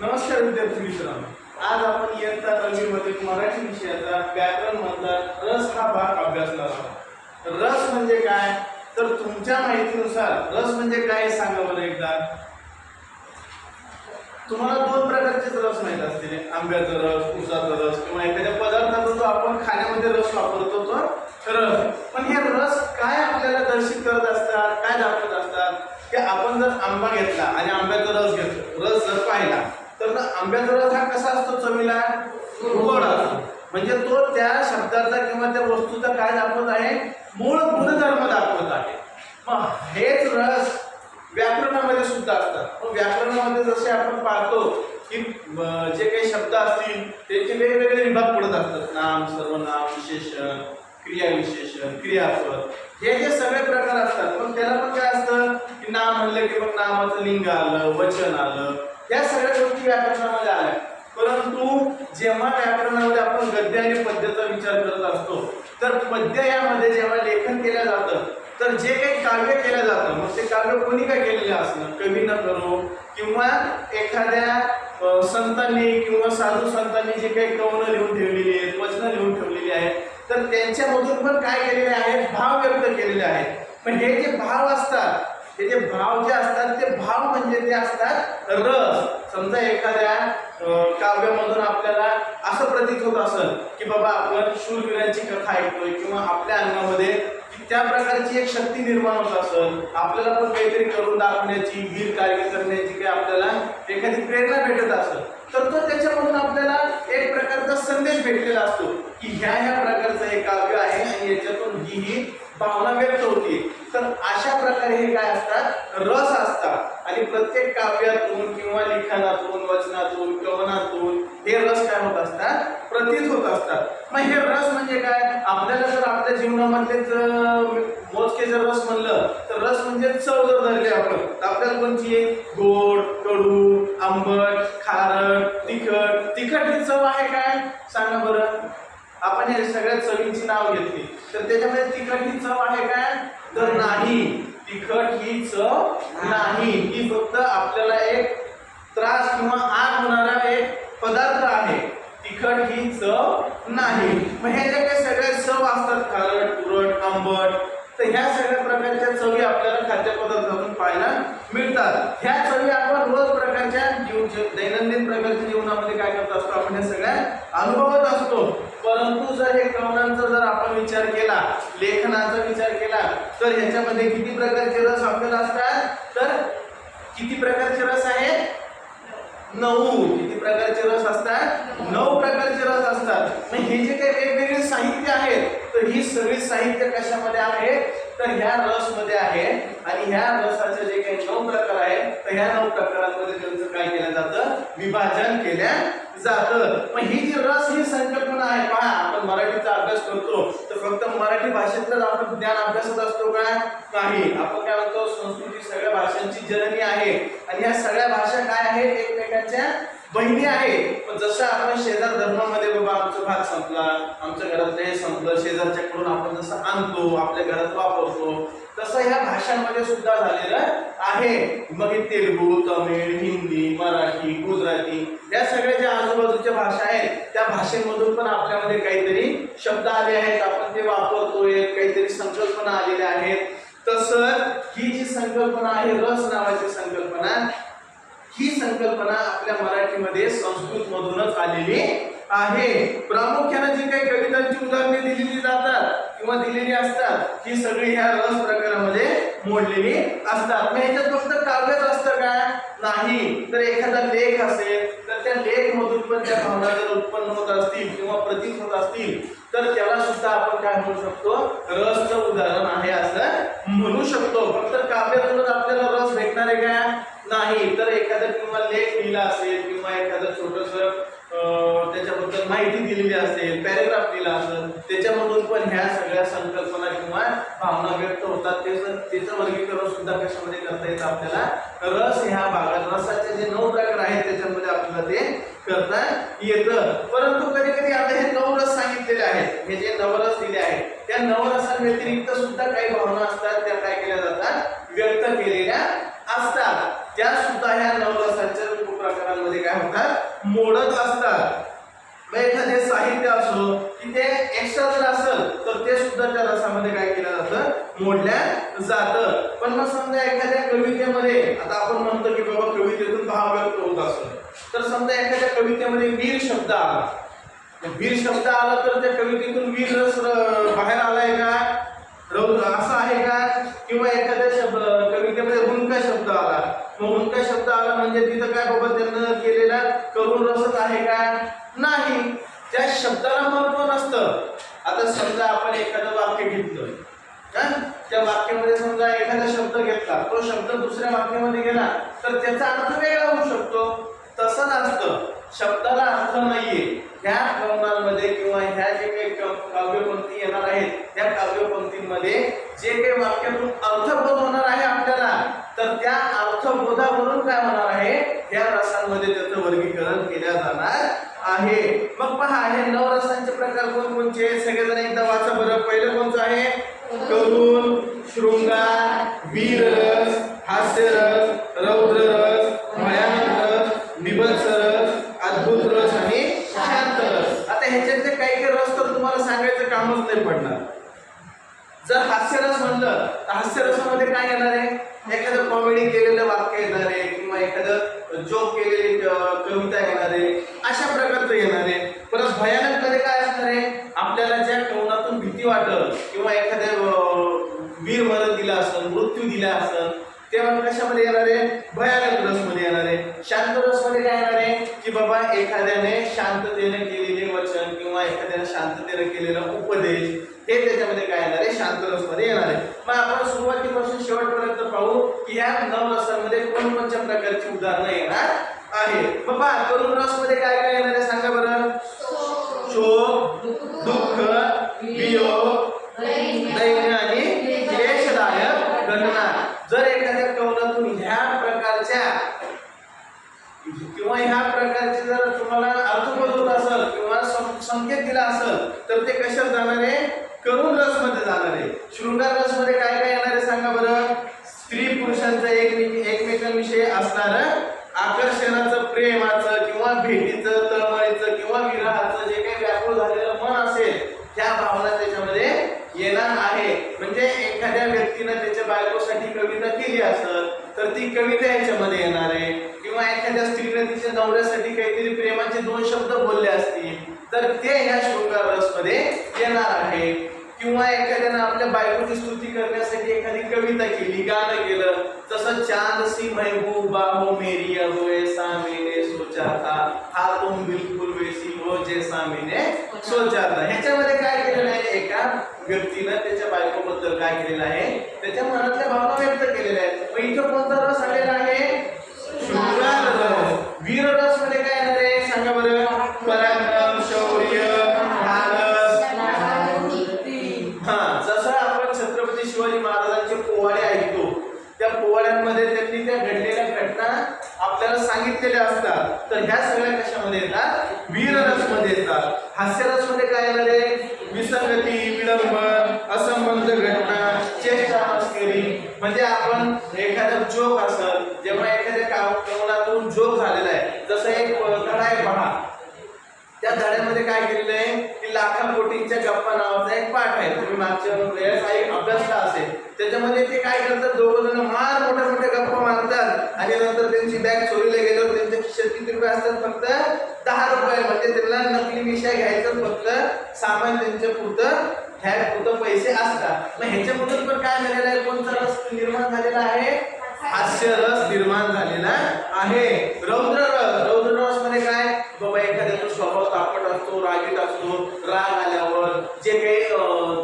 नमस्कार विद्यार्थी मित्रांनो, आज आपण इयत्ता 9वी मध्ये मराठी विषयाचा व्याकरण मधला रस हा भाग अभ्यासणार आहोत। रस म्हणजे काय, तर तुमच्या माहितीनुसार रस म्हणजे काय सांगा बरं एकदा। तुम्हाला दोन प्रकारचे रस माहित असतील, आंब्याचा रस, उसाचा रस किंवा एखाद्या पदार्थाचा जो आपण खाण्यामध्ये रस वापरतो तो रस। पण हे रस काय आपल्याला दर्शित करत असतात, काय दाखवत असतात की आपण जर आंबा घेतला आणि आंब्याचा रस घेतला, रस जर पाहिला तर आंब्याचा रस हा कसा असतो, चवीला गोड असतो। म्हणजे तो त्या शब्दाचा किंवा त्या वस्तूचा काय दाखवत आहे, मूळ गुणधर्म दाखवत आहे। मग हेच रस व्याकरणामध्ये सुद्धा असतात। मग व्याकरणामध्ये जसे आपण पाहतो की जे काही शब्द असतील त्यांचे वेगवेगळे विभाग पडत असतात, नाम, सर्वनाम, विशेषण, क्रियाविशेषण, क्रियापद, हे जे सगळे प्रकार असतात। पण त्याला पण काय असतं की नाम म्हणलं की मग नामाचं लिंग आलं, वचन आलं, या सगळ्या गोष्टी व्याकरणामध्ये आल्या। परंतु जेव्हा व्याकरणामध्ये आपण गद्य आणि पद्याचा विचार करत असतो तर पद्य यामध्ये जेव्हा लेखन केलं जातं तर जे काही काव्य केलं जातं, मग ते काव्य कोणी काय केलेलं असणं, कवीनं करो किंवा एखाद्या संतांनी किंवा साधू संतांनी जे काही कवनं लिहून ठेवलेली आहेत, वचनं लिहून ठेवलेली आहेत, तर त्यांच्यामधून पण काय केलेले आहेत, भाव व्यक्त केलेले आहेत। पण हे जे भाव असतात, हे जे भाव जे असतात ते भाव म्हणजे ते असतात रस। समजा एखाद्या काव्यामधून आपल्याला असं प्रतीत होत असेल की बाबा आपण शूरवीरांची कथा ऐकतोय किंवा आपल्या अंगामध्ये त्या प्रकारची एक शक्ती निर्माण होत असेल, आपल्याला पण काहीतरी करून दाखवण्याची, वीर कार्य करण्याची काही आपल्याला एखादी प्रेरणा भेटत असेल, तर तो त्याच्यामधून आपल्याला एक प्रकारचा संदेश भेटलेला असतो की ह्या प्रकारचं हे काव्य आहे आणि याच्यातून ही भावना व्यक्त होती। तर अशा प्रकारे हे काय असतात, रस असतात। आणि प्रत्येक काव्यातून किंवा लिखाणातून, वचनातून, कवनातून हे रस काय होत असतात, प्रतीत होत असतात। मग हे रस म्हणजे काय, आपल्याला जर आपल्या जीवनामधलेच मोजके जर रस म्हणलं तर रस म्हणजे चव जर धरली आपण तर आपल्याला कोणती आहे, गोड, कडू, आंबट, खारट, तिखट। तिखट ही चव आहे काय सांगा बरं। आपण हे सगळ्या चवींची नाव घेतली तर त्याच्यामध्ये तिखट ही चव आहे काय, तर नाही। तिखट ही चव नाही, ही फक्त आपल्याला एक त्रास किंवा आग होणारा एक पदार्थ आहे, तिखट ही चव नाही। मग हे जे काही सगळे चव असतात, खारट, तुरट, आंबट, तर ह्या सगळ्या प्रकारच्या चवी आपल्याला खाद्यपदार्थातून पाहायला मिळतात। ह्या चवी आपण रोज प्रकारच्या दैनंदिन प्रकारच्या जीवनामध्ये काय करत असतो, आपण हे सगळ्या अनुभवत असतो। परंतु जर हे कवनांचा जर आपण विचार केला, लेखनाचा विचार केला, तर ह्याच्यामध्ये किती प्रकारचे रस आपल्याला असतात, तर किती प्रकारचे रस आहेत, 9। किती प्रकारचे रस असतात, 9 प्रकारचे रस असतात। मग हे जे काही वेगवेगळे साहित्य आहेत तर ही सगळी साहित्य कशामध्ये आहेत, तर ह्या रस मध्ये आहे। आणि ह्या रसाचे जे काही 9 प्रकार आहेत तर ह्या 9 प्रकारांमध्ये त्यांचं काय केलं जातं, विभाजन केलं जातं। मग ही जी रस ही संकल्पना आहे, पहा आपण मराठीचा अभ्यास करतो तर फक्त मराठी भाषेतच आपण ज्ञान अभ्यासत असतो का, नाही। आपण काय म्हणतो, संस्कृती सगळ्या भाषांची जननी आहे आणि ह्या सगळ्या भाषा काय आहेत, एकमेकांच्या बहिणी आहे। पण जसं आपण शेजार धर्मामध्ये बाबा आमचा भात संपला, आमच्या घरातलं हे संपलं, शेजारच्याकडून आपण जसं आणतो आपल्या घरात वापरतो, तसं ह्या भाषांमध्ये सुद्धा झालेलं आहे। मग हे तेलुगू, तमिळ, हिंदी, मराठी, गुजराती, या सगळ्या ज्या आजूबाजूच्या भाषा आहेत त्या भाषेमधून पण आपल्यामध्ये काहीतरी शब्द आले आहेत, आपण ते वापरतोय, काहीतरी संकल्पना आलेल्या आहेत। तसंच ही जी संकल्पना आहे, रस नावाची संकल्पना, ही संकल्पना आपल्या मराठीमध्ये संस्कृत मधूनच आलेली आहे। प्रामुख्याने जी काही कवितांची उदाहरणे दिलेली जातात किंवा दिलेली असतात ही सगळी ह्या रस प्रकारामध्ये मोडलेली असतात। मग ह्याच्यात फक्त काव्यच असतं का, नाही। तर एखादा लेख असेल तर त्या लेख मधून पण त्या भावना जर उत्पन्न होत असतील किंवा प्रतीत होत असतील तर त्याला सुद्धा आपण काय म्हणू शकतो, रसचं उदाहरण आहे असं म्हणू शकतो। फक्त काव्यातूनच आपल्याला रस भेटणार आहे का, नाही। तर एखादा किंवा लेख लिहिला असेल किंवा एखादं छोटंसं त्याच्याबद्दल माहिती दिलेली असेल, पॅरेग्राफ लिहिला असेल, त्याच्यामधून पण ह्या सगळ्या संकल्पना किंवा भावना व्यक्त होतात। त्याचं वर्गीकरण सुद्धा कशामध्ये करता येतं आपल्याला, रस ह्या भागात। रसाचे जे 9 प्रकार आहेत त्याच्यामध्ये आपल्याला ते करता येतं। परंतु कधी कधी आता हे 9 रस सांगितलेले आहेत, हे जे नवरस दिले आहेत त्या नवरसांव्यतिरिक्त सुद्धा काही भावना असतात, त्या काय केल्या जातात, व्यक्त केलेल्या असतात। त्या सुद्धा ह्या 9 रसांच्या उपप्रकार प्रकारांमध्ये काय होतात, मोडत असतात. एखादे साहित्य असो की ते एक्स्ट्रा जर असेल तर ते सुद्धा त्या रसामध्ये काय केलं जातं, मोडल्या जातं. पण मग समजा एखाद्या कवितेमध्ये, आता आपण म्हणतो की बाबा कवितेतून भाव व्यक्त होत असतो, तर समजा एखाद्या कवितेमध्ये वीर शब्द आला, वीर शब्द आला तर त्या कवितेतून वीर रस बाहेर आलाय का, असं आहे का? किंवा एखाद्या कवितेमध्ये हुंका शब्द आला, मग हुंका शब्द आला म्हणजे तिथं काय बाबा त्यांना केलेला करुण रसच आहे का? नाही, त्या शब्दाला महत्व नसतं. आता समजा आपण एखादं वाक्य घेतलं, त्या वाक्यामध्ये समजा एखादा शब्द घेतला, तो शब्द दुसऱ्या वाक्यामध्ये गेला तर त्याचा अर्थ वेगळा होऊ शकतो. तसं नसतं, शब्दाला अर्थ नाहीये. ह्या कवनांमध्ये किंवा ह्या जे काही काव्यपंक्ती येणार आहेत, त्या काव्यपंक्तींमध्ये जे काही वाक्यातून अर्थबोध होणार आहे आपल्याला, तर त्या अर्थबोधावरून काय होणार आहे, या रसांमध्ये त्याचं वर्गीकरण केल्या जाणार आहे. मग पहा, हे 9 रसांचे प्रकार कोणकोणचे, सगळेजण एकदा वाचा बरं. पहिलं कोणतं आहे, करुण, शृंगार, वीररस, हास्यरस, रौद्ररस, भयानक रस, बीभत्स रस, अद्भुत रस आणि शांत रस. आता ह्याच्यातले काही रस तर तुम्हाला सांगायचं कामच नाही पडणार. जर हास्यरस म्हणलं तर हास्यरसामध्ये काय येणार आहे, एखादं कॉमेडी केलेलं वाक्य येणार आहे किंवा एखादं जोक केलेली कविता येणार आहे, अशा प्रकारचं येणार आहे. परत भयानक मध्ये काय असणार आहे, आपल्याला ज्या कवनातून भीती वाटल किंवा एखाद्या वीर मरण दिला असेल, मृत्यू दिला असेल, तेव्हा कशामध्ये येणार आहे, भयानक रसमध्ये येणार आहे. शांत रसमध्ये काय येणार आहे की बाबा एखाद्याने शांततेने केलेले वचन किंवा एखाद्याने शांततेने केलेला उपदेश, हे त्याच्यामध्ये काय येणार आहे, शांत रसमध्ये येणार आहे. मग आपण सुरुवातीपासून शेवटपर्यंत पाहू की या 9 रसांमध्ये कोणकोणत्या प्रकारची उदाहरणं येणार आहे. बाबा करुण रसमध्ये काय काय येणार आहे सांगा बरं. शोक, दुःख, वियोग, दैन्य आणि क्लेशदायक घटना. जर एखाद्या कवनातून ह्या प्रकारच्या किंवा ह्या प्रकारचे जर तुम्हाला अर्थबोध होत असेल किंवा संकेत दिला असेल तर ते कशात जाणार आहे, करुण रसमध्ये जाणार आहे. शृंगार रसमध्ये काय काय येणार आहे सांगा बरं. स्त्री पुरुषांचं एकमेकांविषयी असणारं आकर्षणाचं, प्रेमाचं किंवा भेटीचं, तळमळीचं किंवा विरहाचं जे काही व्याकुळ झालेलं मन असेल, त्या भावना त्याच्यामध्ये येणार आहे. म्हणजे एखाद्या व्यक्तीने त्याच्या बायकोसाठी कविता केली असेल तर ती कविता याच्यामध्ये येणार आहे. किंवा एखाद्या स्त्रीने तिच्या नवऱ्यासाठी काहीतरी प्रेमाचे 2 शब्द बोलले असतील तर ते ह्या शृंगार रसमध्ये येणार आहे. किंवा एखाद्यानं आपल्या बायकोची स्तुती करण्यासाठी एखादी कविता केली, गाणं केलं, जसं चांद सी महबूबा हो मेरी अब ऐसा मैंने सोचा था, हा तुम बिलकुल वैसी हो जैसा मैंने सोचा था. ह्याच्यामध्ये काय केलेलं आहे, एका व्यक्तीनं त्याच्या बायकोबद्दल काय केलेलं आहे, त्याच्या मनातल्या भावना व्यक्त केलेल्या आहेत. मग इथं कोणता रस आलेला आहे, शृंगार रस. वीर रस मध्ये काय येणार आहे सांगा बरं. पराक्रम, शौर्य, जसं आपण छत्रपती शिवाजी महाराजांचे पोवाडे ऐकतो, त्या पोवाड्यांमध्ये त्यांनी त्या घडलेल्या घटना आपल्याला सांगितलेल्या असतात, तर ह्या सगळ्या कशामध्ये येतात, वीररसमध्ये येतात. हास्यरसमध्ये काय येणार आहे, विसंगती, विडंबन, असंबद्ध घटना, चेष्टा, मस्करी. म्हणजे आपण एखादा जोक असेल, जेव्हा एखाद्या कवनातून जोक झालेला आहे, जसं एक धडा आहे पहा, त्या धड्यामध्ये काय केलेलं आहे की लाखाकोटींच्या गप्पा नावाचा एक पाठ आहे, तुम्ही मागच्या वेळेस अभ्यासला असेल. त्याच्यामध्ये ते काय करतात, दोघं जण मार मोठ्या मोठ्या गप्पा मारतात आणि नंतर त्यांची बॅग चोरीला गेल्यावर त्यांच्या खिशात किती रुपये असतात, फक्त 10 रुपये. म्हणजे त्यांना नकली मिशा घ्यायचं, फक्त सामान त्यांच्या पुरतं पुरतं पैसे असतात. मग ह्याच्यामधून पण काय झालेलं आहे, कोणता रस निर्माण झालेला आहे, हास्य रस निर्माण झालेला आहे. रौद्र रस. रौद्र रस मध्ये काय बाबा एखाद्याचा स्वभाव तापट असतो, रागीट असतो, राग आल्यावर जे काही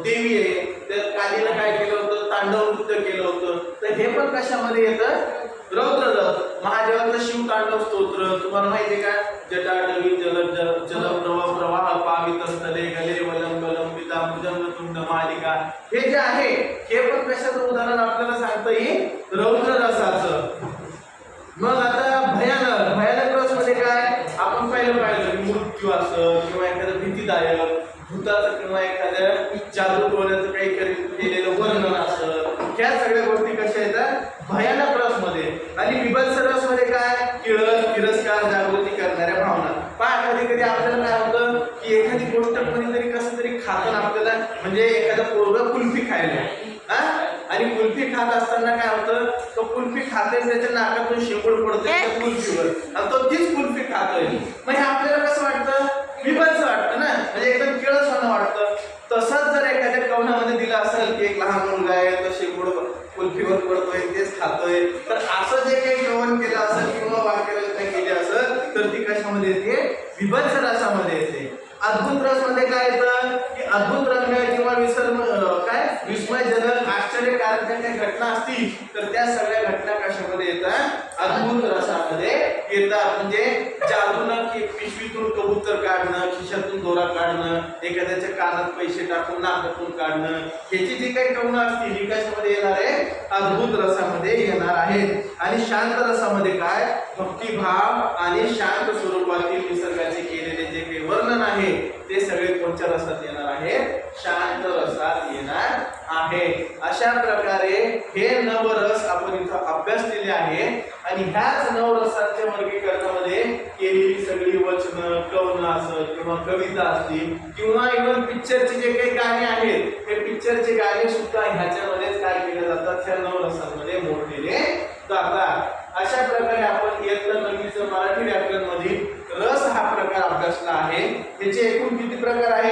देवी आहे त्या कालीनं काय केलं होतं, तांडव नृत्य केलं होतं, तर हे पण कशामध्ये येतं, रौद्र रस. महादेवाचं शिव तांडव स्तोत्र तुम्हाला माहिती आहे का, जटाटवी जल प्रवाह पावित स्थले गले वलंब लंबिता भुजंग तुंड मालिका. हे जे आहे हे पण कशाचं उदाहरण आपल्याला सांगता येईल, रौद्र रसाचं. मग आता भयानक. भयानक रस मध्ये काय आपण पाहिलं की मृत्यू असं किंवा एखादं भीतीदायक भूताचं किंवा एखाद्या जादू टोण्याचं काही केलेलं वर्णन असं, ह्या सगळ्या गोष्टी कशा येतात भयानक रस मध्ये. आणि बीभत्स रस मध्ये काय, किळस, तिरस्कार जागृती करणाऱ्या भावना. पहा कधी कधी आपल्याला काय होतं की एखादी गोष्ट कोणीतरी कसं तरी खातं आपल्याला, म्हणजे एखादा पोरगा कुल्फी खायला हा, आणि कुल्फी खात असताना काय होतं, तो कुल्फी खाते त्याच्या नाकातून शेपूट पडतो त्या कुल्फीवर आणि तो तीच कुल्फी खातोय. मग हे आपल्याला कसं वाटतं, विभत्स वाटतं ना, म्हणजे एकदम किळसवाणं वाटतं. तसंच जर एखाद्या कवनामध्ये दिलं असेल की एक लहान मुलगा आहे तो शेपूट कुल्फीवर पडतोय तेच खातोय, तर असं जे काही कवन केलं असेल किंवा वाक्यरचना केली असेल तर ती कशामध्ये येते, विभत्स रसामध्ये येते. अद्भुत रस मध्ये काय येतं की अद्भुत रंग किंवा काय विस्मयजनक आश्चर्यकारक ज्या काही घटना असतील तर त्या सगळ्या घटना कशामध्ये येतात, अद्भुत रसामध्ये येतात. म्हणजे जादूनं पिशवीतून कबूतर काढणं, खिशातून दोरा काढणं, एखाद्याच्या कानात पैसे टाकून नाकातून काढणं, ह्याची जी काही कवनं असतील ही कशामध्ये येणार आहे, अद्भुत रसामध्ये येणार आहेत. आणि शांत रसामध्ये काय, भक्तिभाव आणि शांत स्वरूपातील निसर्गाचे केलेले जे काही वर्णन आहे ते सगळे कोणत्या रसात येणार आहे, शांत रसात येणार आहे. अशा प्रकारे हे नवरस आपण इथं अभ्यासलेले आहे. आणि ह्याच नवरसांच्या वर्गीकरणामध्ये केलेली सगळी वचनं, कवनं असत किंवा कविता असतील किंवा इव्हन पिक्चरचे जे काही गाणे आहेत हे पिक्चरचे गाणे सुद्धा ह्याच्यामध्येच काय केले जातात, ह्या नवरसांमध्ये मोडलेले जातात. अशा प्रकारे आपण इयत्ता 9वीचं मराठी व्याकरण मधील रस हा प्रकार अभ्यासला आहे. त्याचे एकूण किती प्रकार आहेत?